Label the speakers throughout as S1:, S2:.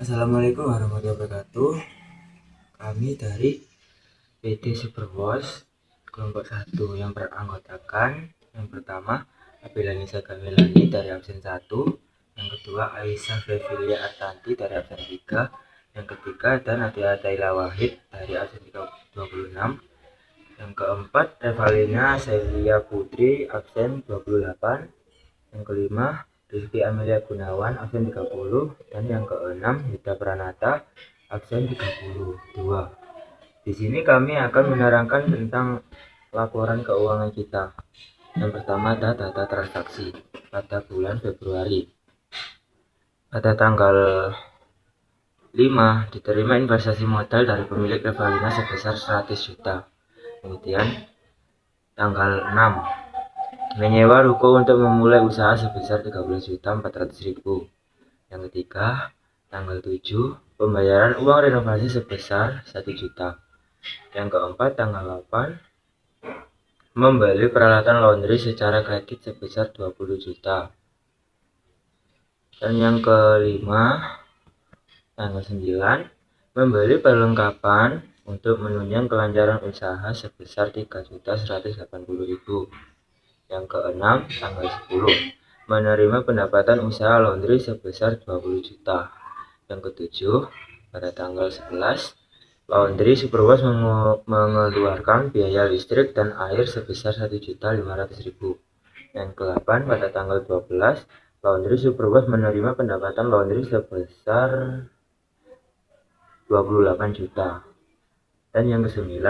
S1: Assalamualaikum warahmatullahi wabarakatuh. Kami dari PT Superwash kelompok 1 yang beranggotakan yang pertama Nabila Nisa Kamilani dari absen 1, yang kedua Aisyah Fevilia Artanti dari absen 3, yang ketiga dan Nadia Taila Wahid dari absen 26, yang keempat Revalina Celia Putri absen 28, yang kelima Rizky Amelia Gunawan absen 30, dan yang keenam Hida Pranata absen 32. Di sini kami akan menerangkan tentang laporan keuangan kita. Yang pertama adalah data transaksi pada bulan Februari. Pada tanggal 5 diterima investasi modal dari pemilik Revalina sebesar 100 juta. Kemudian tanggal 6 menyewa ruko untuk memulai usaha sebesar 13.400.000. Yang ketiga, tanggal 7 pembayaran uang renovasi sebesar 1 juta. Yang keempat, tanggal 8 membeli peralatan laundry secara kredit sebesar 20 juta. Dan yang kelima, tanggal 9 membeli perlengkapan untuk menunjang kelancaran usaha sebesar 3.180.000. Yang keenam, tanggal 10 menerima pendapatan usaha laundry sebesar 20 juta. Yang ketujuh, pada tanggal 11 Laundry Superwash mengeluarkan biaya listrik dan air sebesar 1.500.000. Yang ke-8, pada tanggal 12 Laundry Superwash menerima pendapatan laundry sebesar 28 juta. Dan yang ke-9,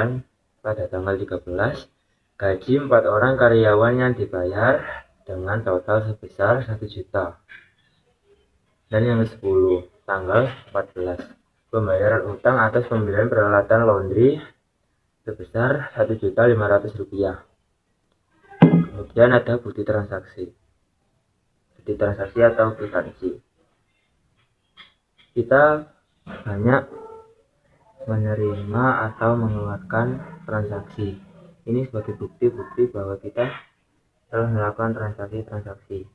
S1: pada tanggal 13 gaji 4 orang karyawan yang dibayar dengan total sebesar 1 juta. Dan yang ke-10, tanggal 14 pembayaran utang atas pembelian peralatan laundry sebesar 1.500.000 rupiah. Kemudian ada bukti transaksi atau kwitansi. Kita banyak menerima atau mengeluarkan transaksi. Ini sebagai bukti bahwa kita telah melakukan transaksi.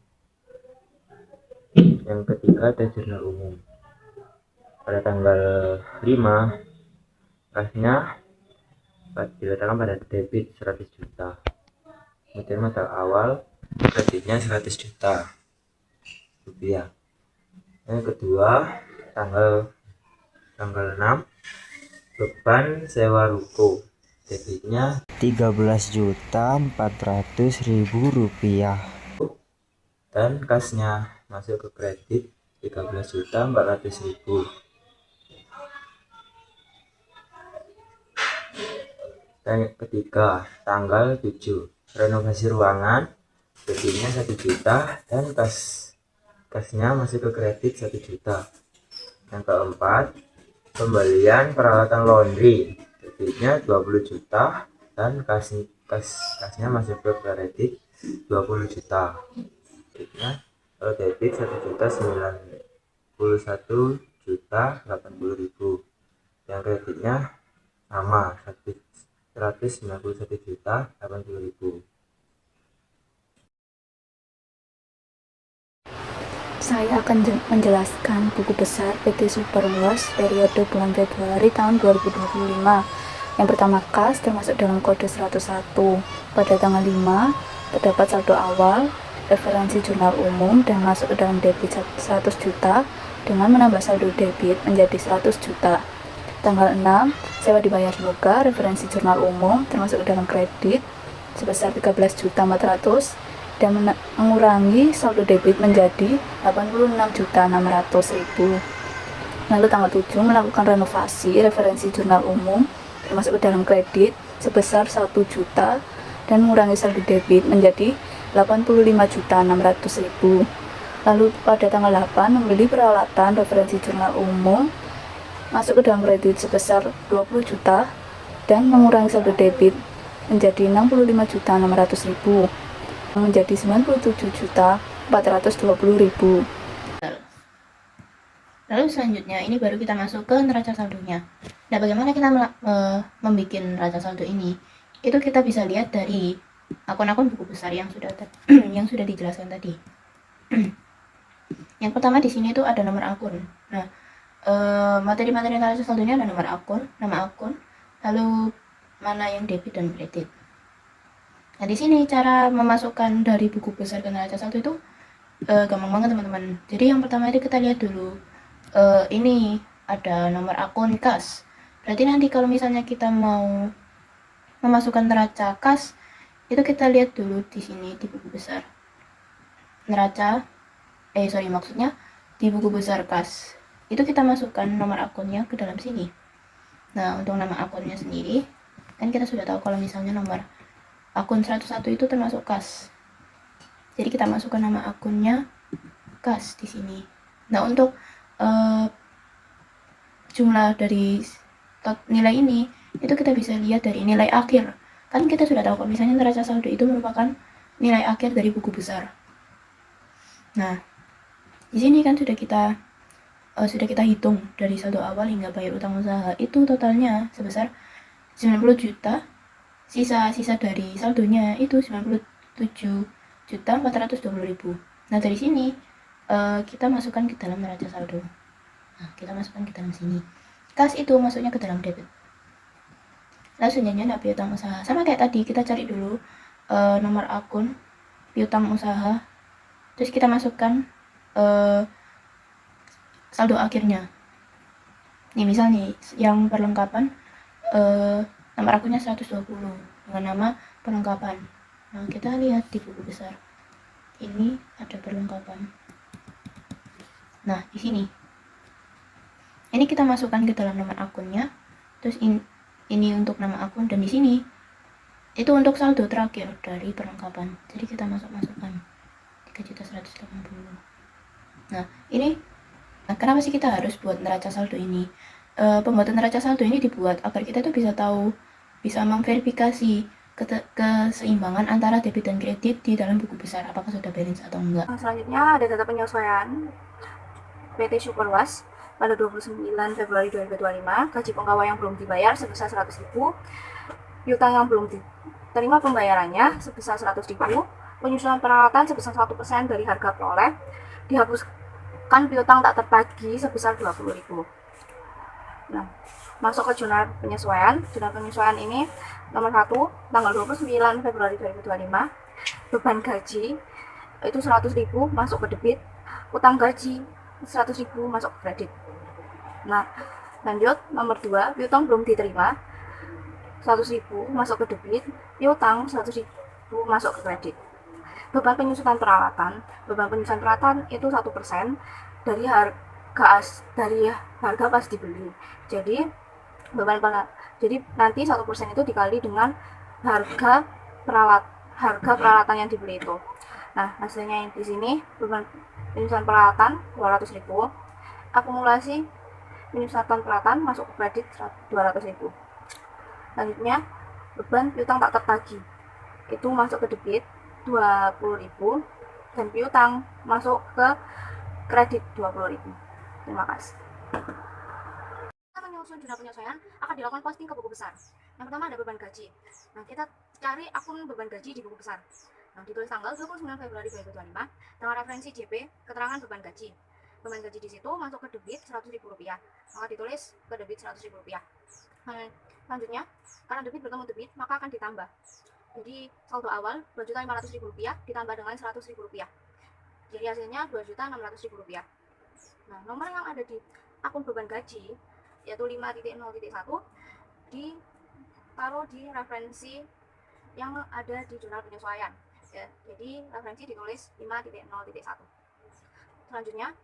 S1: Yang ketiga ada jurnal umum. Pada tanggal 5 kasnya diletakkan pada debit 100 juta. Kemudian modal awal kreditnya 100 juta rupiah. Yang kedua tanggal 6 beban sewa ruko debitnya 13.400.000 rupiah. Dan kasnya masuk ke kredit 13.400.000. Dan yang ketiga tanggal 7 renovasi ruangan debitnya 1 juta dan kasnya masuk ke kredit 1 juta. Yang keempat pembelian peralatan laundry debitnya 20 juta dan kasnya masuk ke kredit 20 juta. Debitnya kalau debit 1.91.80.000. Yang kreditnya sama 191.80.000.
S2: Saya akan menjelaskan buku besar PT Superwash periode bulan Februari tahun 2025. Yang pertama kas termasuk dalam kode 101. Pada tanggal 5 terdapat saldo awal, referensi jurnal umum dan masuk ke dalam debit 100 juta dengan menambah saldo debit menjadi 100 juta. Tanggal 6 sewa dibayar yoga, referensi jurnal umum termasuk ke dalam kredit sebesar 13.400 dan mengurangi saldo debit menjadi 86.600.000. Lalu tanggal 7 melakukan renovasi referensi jurnal umum termasuk ke dalam kredit sebesar 1 juta dan mengurangi saldo debit menjadi 85.600.000. Lalu pada tanggal 8 membeli peralatan referensi jurnal umum masuk ke dalam kredit sebesar 20 juta dan mengurangi saldo debit menjadi 65.600.000 menjadi 97.420.000.
S3: Lalu selanjutnya ini baru kita masuk ke neraca saldonya. Nah, bagaimana kita membuat neraca saldo ini? Itu kita bisa lihat dari akun-akun buku besar yang sudah yang sudah dijelaskan tadi. Yang pertama di sini itu ada nomor akun. Nah, materi-materi neraca saldonya ada nomor akun, nama akun, lalu mana yang debit dan kredit. Nah, di sini cara memasukkan dari buku besar ke neraca saldo itu gampang banget teman-teman. Jadi yang pertama itu kita lihat dulu, ini ada nomor akun kas. Berarti nanti kalau misalnya kita mau memasukkan neraca kas, itu kita lihat dulu di sini di buku besar neraca, maksudnya di buku besar kas. Itu kita masukkan nomor akunnya ke dalam sini. Nah, untuk nama akunnya sendiri, kan kita sudah tahu kalau misalnya nomor akun 101 itu termasuk kas. Jadi kita masukkan nama akunnya kas di sini. Nah, untuk jumlah dari nilai ini itu kita bisa lihat dari nilai akhir. Kan kita sudah tahu kalau misalnya neraca saldo itu merupakan nilai akhir dari buku besar. Nah, di sini kan sudah kita hitung dari saldo awal hingga bayar utang usaha, itu totalnya sebesar 90 juta. Sisa dari saldonya itu 97.420.000. Nah, dari sini kita masukkan ke dalam neraca saldo. Nah, kita masukkan ke dalam sini. Kas itu masuknya ke dalam debit. Lalu selanjutnya piutang usaha. Sama kayak tadi, kita cari dulu nomor akun piutang usaha. Terus kita masukkan saldo akhirnya. Nih misal nih, yang perlengkapan nomor akunnya 120 dengan nama perlengkapan. Nah, kita lihat di buku besar. Ini ada perlengkapan. Nah, di sini. Ini kita masukkan ke dalam nomor akunnya. Terus ini untuk nama akun, dan di sini itu untuk saldo terakhir dari perlengkapan. Jadi kita masukkan 3.180. Nah, kenapa sih kita harus buat neraca saldo ini? Pembuatan neraca saldo ini dibuat agar kita tuh bisa memverifikasi keseimbangan antara debit dan kredit di dalam buku besar, apakah sudah balance atau enggak.
S2: Selanjutnya ada data penyesuaian PT Superwas pada 29 Februari 2025, gaji pegawai yang belum dibayar sebesar 100.000, piutang yang belum diterima pembayarannya sebesar 100.000, penyusunan peralatan sebesar 1% dari harga peroleh, dihapuskan piutang tak tertagih sebesar 20.000. Nah, masuk ke jurnal penyesuaian. Jurnal penyesuaian ini nomor 1 tanggal 29 Februari 2025. Beban gaji itu 100.000 masuk ke debit, utang gaji 100.000 masuk ke kredit. Nah, lanjut nomor 2, piutang belum diterima 100.000 masuk ke debit, piutang 100.000 masuk ke kredit. Beban penyusunan peralatan itu 1% dari harga pas dibeli. Jadi nanti 1% itu dikali dengan harga peralatan yang dibeli itu. Nah, hasilnya yang di sini beban penyusunan peralatan 200.000, akumulasi penyusunan peralatan masuk ke kredit 200.000. Selanjutnya beban piutang tak tertagih itu masuk ke debit 20.000 dan piutang masuk ke kredit 20.000. Terima kasih. Menyusun jurnal penyesuaian akan dilakukan posting ke buku besar. Yang pertama ada beban gaji. Nah, kita cari akun beban gaji di buku besar. Nah, ditulis tanggal 29 Februari 2025 dengan referensi JP keterangan beban gaji. Beban gaji di situ masuk ke debit Rp100.000, maka ditulis ke debit Rp100.000. Selanjutnya, karena debit bertemu debit, maka akan ditambah. Jadi saldo awal Rp2.500.000 ditambah dengan Rp100.000. Jadi hasilnya Rp2.600.000. Nah, nomor yang ada di akun beban gaji yaitu 5.0.1 ditaruh di referensi yang ada di jurnal penyesuaian. Ya, jadi referensi ditulis 5.0.1. Selanjutnya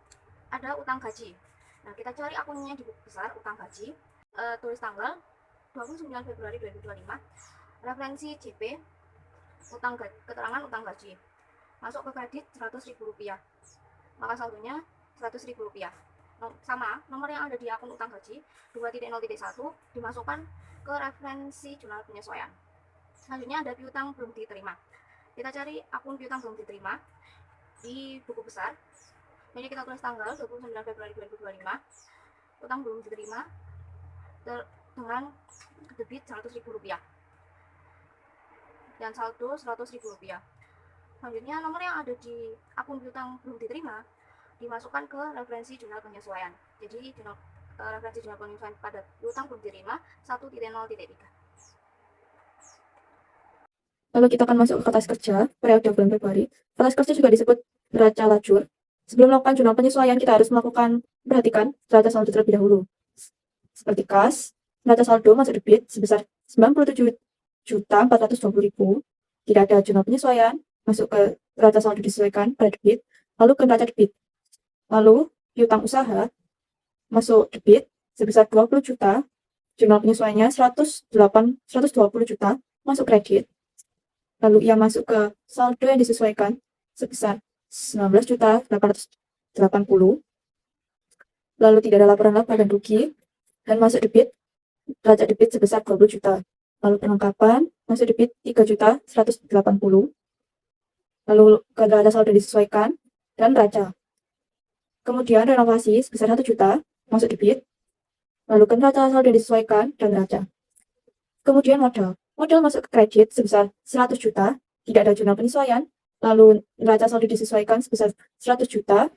S2: ada utang gaji. Nah, kita cari akunnya di buku besar utang gaji. Tulis tanggal 29 Februari 2025. Referensi JP keterangan utang gaji. Masuk ke kredit Rp100.000. Maka saldonya Rp100.000. Sama nomor yang ada di akun utang gaji 2.0.1 dimasukkan ke referensi jurnal penyesuaian. Selanjutnya ada piutang belum diterima. Kita cari akun piutang belum diterima di buku besar. Jadi kita tulis tanggal 29 Februari 2025. Utang belum diterima dengan debit Rp100.000 dan saldo Rp100.000. Selanjutnya nomor yang ada di akun piutang belum diterima dimasukkan ke referensi jurnal penyesuaian. Jadi referensi jurnal penyesuaian pada piutang belum diterima 1.0.3. Lalu kita akan masuk ke kertas kerja periode bulan Februari. Kertas kerja juga disebut neraca lajur. Sebelum melakukan jurnal penyesuaian, kita harus perhatikan neraca saldo terlebih dahulu. Seperti kas, neraca saldo masuk debit sebesar 97.420.000. Tidak ada jurnal penyesuaian, masuk ke neraca saldo disesuaikan pada debit, lalu ke neraca debit. Lalu piutang usaha masuk debit sebesar 20 juta, jurnal penyesuaiannya 120 juta, masuk kredit. Lalu ia masuk ke saldo yang disesuaikan sebesar 19.880. Lalu tidak ada laporan laba dan rugi, dan masuk debit, neraca debit sebesar 20 juta. Lalu penangkapan, masuk debit 3.180. Lalu ke neraca saldo disesuaikan, dan neraca. Kemudian renovasi sebesar 1 juta, masuk debit. Lalu ke neraca saldo disesuaikan, dan neraca. Kemudian modal. Modal masuk ke kredit sebesar 100 juta, tidak ada jurnal penyesuaian. Lalu neraca saldo disesuaikan sebesar 100 juta,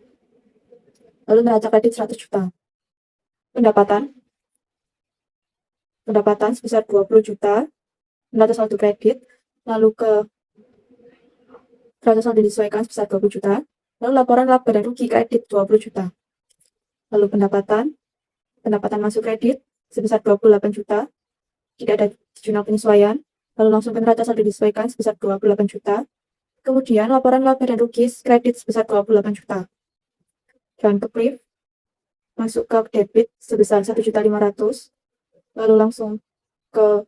S2: lalu neraca kredit 100 juta. Pendapatan sebesar 20 juta, neraca saldo kredit, lalu ke neraca saldo disesuaikan sebesar 20 juta, lalu laporan laba dan rugi kredit 20 juta. Lalu pendapatan masuk kredit sebesar 28 juta, tidak ada jurnal penyesuaian, lalu langsung ke neraca saldo disesuaikan sebesar 28 juta. Kemudian laporan laba dan rugi kredit sebesar 28 juta. Dan ke PRIF, masuk ke debit sebesar 1.500.000, lalu langsung ke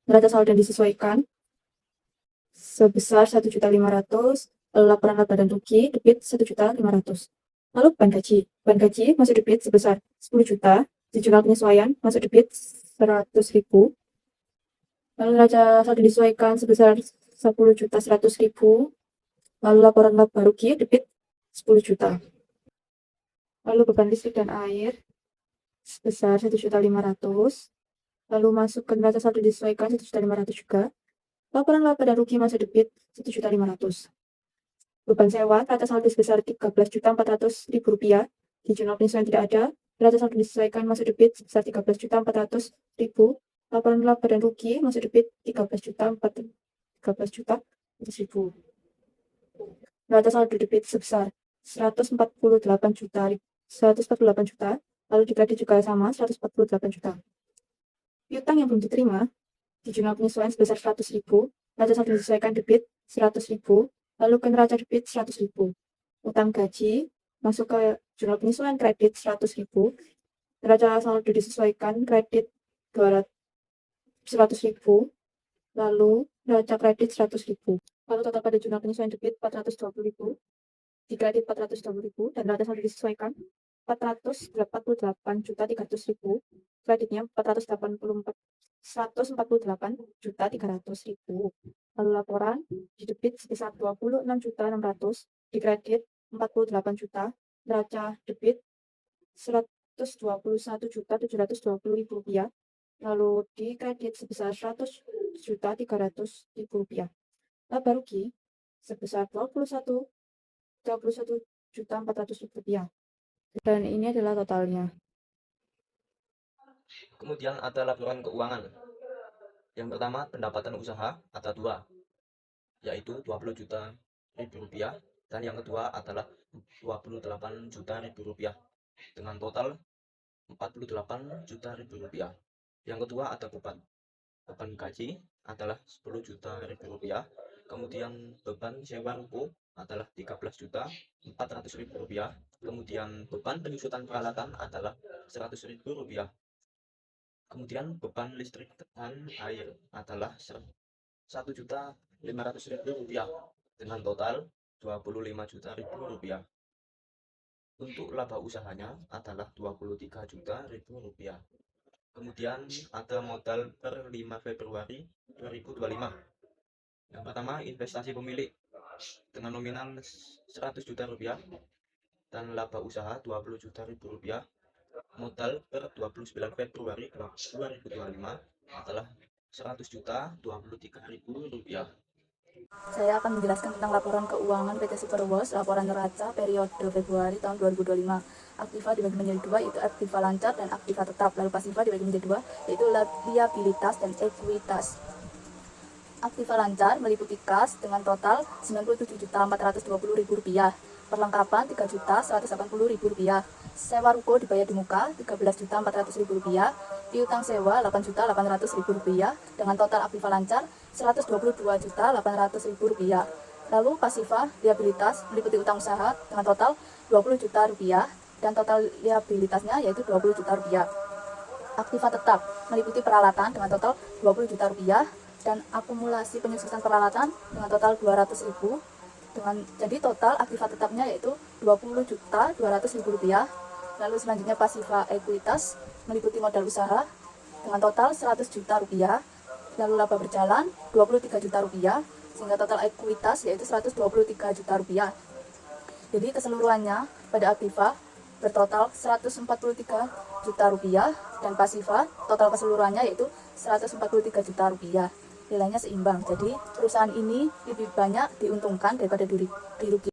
S2: neraca saldo yang disesuaikan sebesar 1.500.000, lalu laporan laba dan rugi debit 1.500.000. Lalu beban gaji masuk debit sebesar 10 juta, di jurnal penyesuaian masuk debit 100.000. Lalu neraca saldo disesuaikan sebesar 10.100.000, lalu laporan laba rugi debit 10 juta. Lalu beban listrik dan air sebesar 1.500.000, lalu masuk ke neraca saldo disesuaikan 1.500.000 juga. Laporan laba dan rugi masuk debit 1.500.000. Beban sewa neraca saldo sebesar 13.400.000 rupiah, di jurnal penyesuaian tidak ada. Neraca saldo disesuaikan masuk debit sebesar 13.400.000. Laporan laba dan rugi masuk debit 13.400.000. Neraca saldo debit sebesar 148 juta, lalu di kredit juga sama 148 juta. Piutang yang belum diterima di jurnal penyesuaian sebesar 100.000, neraca saldo disesuaikan debit 100.000, lalu ke neraca debit 100.000. Utang gaji masuk ke jurnal penyesuaian kredit 100.000, neraca saldo disesuaikan kredit 100.000, lalu neraca kredit 100.000. Lalu total pada jurnal penyesuaian debit 420.000, di kredit 420.000, dan neraca saldo disesuaikan 448.300.000, kreditnya 148.300.000. Lalu laporan di debit sebesar 26.600.000, di kredit 48 juta, neraca debit 121.720.000 rupiah, lalu di kredit sebesar 100.300.000 rupiah. Laba rugi sebesar 21.400.000 rupiah. Dan ini adalah totalnya.
S1: Kemudian ada laporan keuangan. Yang pertama, pendapatan usaha ada 2, yaitu 20 juta rupiah, dan yang kedua adalah 28 juta rupiah, dengan total 48 juta rupiah. Yang kedua ada beban gaji adalah 10 juta rupiah, kemudian beban sewa ruko adalah 13 juta 400 rupiah, kemudian beban penyusutan peralatan adalah 100 rupiah. Kemudian beban listrik dan air adalah 1.500.000 rupiah, dengan total 25 juta rupiah. Untuk laba usahanya adalah 23 juta rupiah. Kemudian ada modal per 5 Februari 2025. Yang pertama, investasi pemilik dengan nominal 100 juta rupiah dan laba usaha 20 juta rupiah. Modal per 29 Februari 2025 adalah 100 juta 23.000 rupiah.
S2: Saya akan menjelaskan tentang laporan keuangan PT Superwash, laporan neraca periode Februari tahun 2025. Aktiva dibagi menjadi dua, yaitu aktiva lancar dan aktiva tetap. Lalu pasiva dibagi menjadi dua, yaitu liabilitas dan ekuitas. Aktiva lancar meliputi kas dengan total Rp97.420.000, perlengkapan Rp3.180.000, sewa ruko dibayar di muka Rp13.400.000, piutang sewa Rp8.800.000 dengan total aktiva lancar Rp122.800.000. Lalu pasiva liabilitas meliputi utang usaha dengan total Rp20 juta dan total liabilitasnya yaitu Rp20 juta. Aktiva tetap meliputi peralatan dengan total Rp20 juta dan akumulasi penyusunan peralatan dengan total Rp200.000. Jadi total aktiva tetapnya yaitu Rp20.200.000. Lalu selanjutnya pasiva ekuitas meliputi modal usaha dengan total Rp100 juta. Lalu laba berjalan Rp23 juta, sehingga total ekuitas yaitu Rp123 juta. Jadi keseluruhannya pada aktiva bertotal Rp143 juta dan pasiva total keseluruhannya yaitu Rp143 juta. Nilainya seimbang. Jadi perusahaan ini lebih banyak diuntungkan daripada dirugikan.